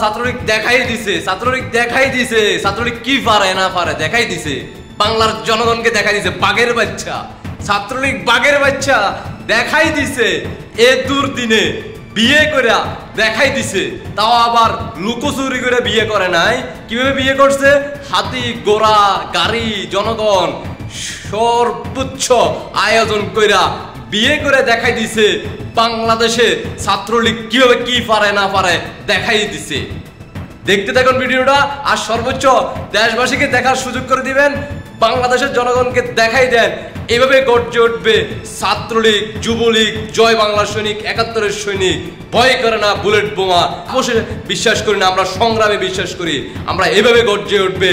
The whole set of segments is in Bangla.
ছাত্রলীগ দেখাই দিছে ছাত্রলীগ কি পারে না পারে দেখাই দিছে। বাংলার জনগণকে দেখাই দিছে বাঘের বাচ্চা, ছাত্রলীগ বাঘের বাচ্চা দেখাই দিছে। এ দুর্দিনে বিয়ে করে দেখাই দিছে, তাও আবার লুকোচুরি করে বিয়ে করে নাই। কিভাবে বিয়ে করছে? হাতি ঘোড়া গাড়ি জনগণ সর্বোচ্চ আয়োজন কইরা বিয়ে করে দেখাই দিছে। বাংলাদেশে ছাত্রলীগ কিভাবে কি পারে না পারে দেখাই দিছে। দেখতে থাকুন ভিডিওটা, আর সর্বোচ্চ দেশবাসীকে দেখার সুযোগ করে দিবেন। বাংলাদেশের জনগণকে দেখাই দেন এভাবে গর্জে উঠবে ছাত্রলীগ, যুবলীগ, জয় বাংলা সৈনিক, ৭১-এর সৈনিক। ভয় করে না বুলেট বোমা, অবশ্যই বিশ্বাস করি না, আমরা সংগ্রামে বিশ্বাস করি। আমরা এভাবে গর্জে উঠবে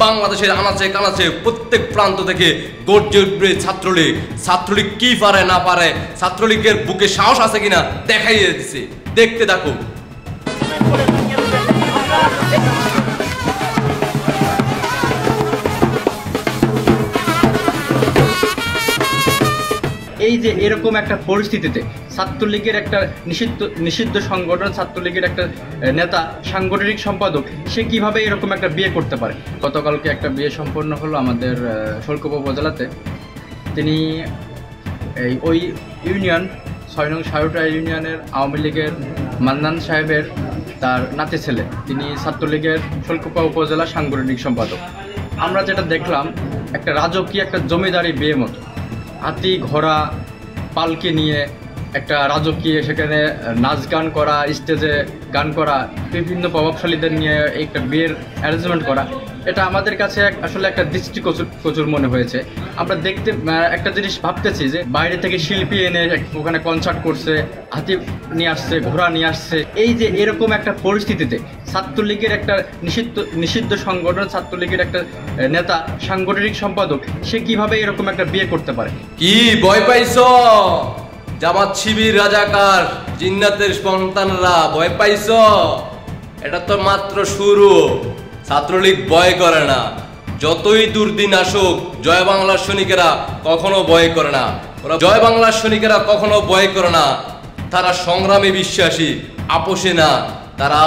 বাংলাদেশের আনাচে কানাচে প্রত্যেক প্রান্ত থেকে গর্জে উঠবে ছাত্রলীগ। ছাত্রলীগ কি পারে না পারে, ছাত্রলীগের বুকে সাহস আছে কিনা দেখাইয়ে দিছে। দেখতে থাকুন। এই যে এরকম একটা পরিস্থিতিতে ছাত্রলীগের একটা নিষিদ্ধ সংগঠন, ছাত্রলীগের একটা নেতা, সাংগঠনিক সম্পাদক, সে কিভাবে এরকম একটা বিয়ে করতে পারে? গতকালকে একটা বিয়ে সম্পন্ন হলো আমাদের শোলকুপা উপজেলাতে। তিনি ওই ইউনিয়ন ৬ নং সায়ুটা ইউনিয়নের আওয়ামী লীগের মান্নান সাহেবের তার নাতি ছেলে, তিনি ছাত্রলীগের শোলকুপা উপজেলা সাংগঠনিক সম্পাদক। আমরা যেটা দেখলাম, একটা রাজকীয় একটা জমিদারি বিয়ে মতো, হাতি ঘোড়া পালকি নিয়ে একটা রাজকীয়, সেখানে নাচ গান করা, স্টেজে গান করা, বিভিন্ন প্রভাবশালীদের নিয়ে একটা বিয়ের অ্যারেঞ্জমেন্ট করা, এটা আমাদের কাছে আসলে একটা দৃষ্টিকোচর মনে হয়েছে। আমরা দেখতে একটা জিনিস ভাবতেছি যে বাইরে থেকে শিল্পী এনে ওখানে কনসার্ট করছে, হাতি নিয়ে আসছে, ঘোড়া নিয়ে আসছে। এই যে এরকম একটা পরিস্থিতিতে ছাত্রলীগের একটা নিষিদ্ধ সংগঠন, ছাত্রলীগের একটা নেতা, সাংগঠনিক সম্পাদক, সে কিভাবে এরকম একটা বিয়ে করতে পারে? কি ভয় পাইছ? জামাত শিবির, রাজাকার, জিন্নাতের সন্তানরা ভয় পাইছ? এটা তো মাত্র শুরু। ছাত্রলীগ ভয় করে না, যতই দুর্দিন আসুক জয় বাংলার সৈনিকেরা কখনো ভয় করে না। ওরা জয় বাংলার সৈনিকেরা কখনো ভয় করে না। তারা সংগ্রামে বিশ্বাসী, আপোষে না। তারা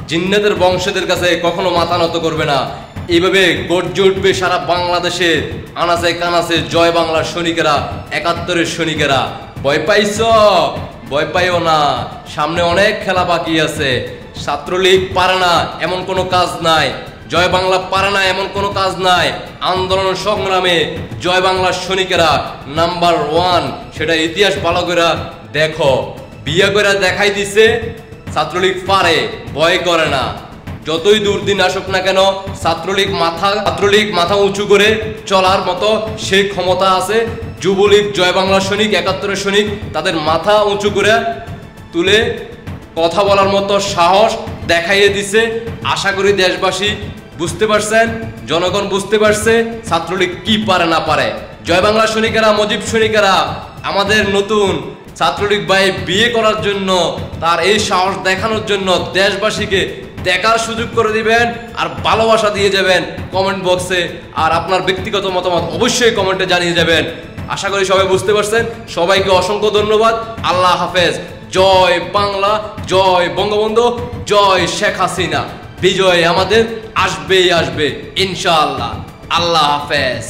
জিন্নাতের বংশীদের কাছে কখনো মাথা নত করবে না। এইভাবে গর্জে উঠবে সারা বাংলাদেশে আনাচে কানাচে জয় বাংলার সৈনিকেরা, ৭১-এর সৈনিকেরা। ভয় পাইছ? ভয় পাইও না, সামনে অনেক খেলা বাকি আছে। ছাত্রলীগ পারে না এমন কোনো কাজ নাই, জয় বাংলা পারে না এমন কোনো কাজ নাই। আন্দোলন সংগ্রামে জয় বাংলার সৈনিকেরা নাম্বার 1, সেটা ইতিহাস ভালো করে দেখো। বিয়ে করে দেখাই দিছে ছাত্রলীগ পারে, ভয় করে না। যতই দুর্দিন আসুক না কেন ছাত্রলীগ মাথা উঁচু করে চলার মতো সেই ক্ষমতা আছে। যুবলীগ, জয় বাংলা সৈনিক, ৭১-এর সৈনিক, তাদের মাথা উঁচু করে তুলে কথা বলার মতো সাহস দেখাইয়ে দিছে। আশা করি দেশবাসী বুঝতে পারছেন, জনগণ বুঝতে পারছে ছাত্রলীগ কি পারে না পারে। জয় বাংলা সৈনিকেরা, মুজিব সৈনিকেরা, আমাদের নতুন ছাত্রলীগ ভাই বিয়ে করার জন্য, তার এই সাহস দেখানোর জন্য দেশবাসীকে দেখার সুযোগ করে দিবেন আর ভালোবাসা দিয়ে যাবেন কমেন্ট বক্সে। আর আপনার ব্যক্তিগত মতামত অবশ্যই কমেন্টে জানিয়ে যাবেন। আশা করি সবাই বুঝতে পারছেন। সবাইকে অসংখ্য ধন্যবাদ। আল্লাহ হাফেজ। জয় বাংলা, জয় বঙ্গবন্ধু, জয় শেখ হাসিনা। বিজয় আমাদের আসবেই আসবে ইনশাআল্লাহ। আল্লাহ হাফেজ।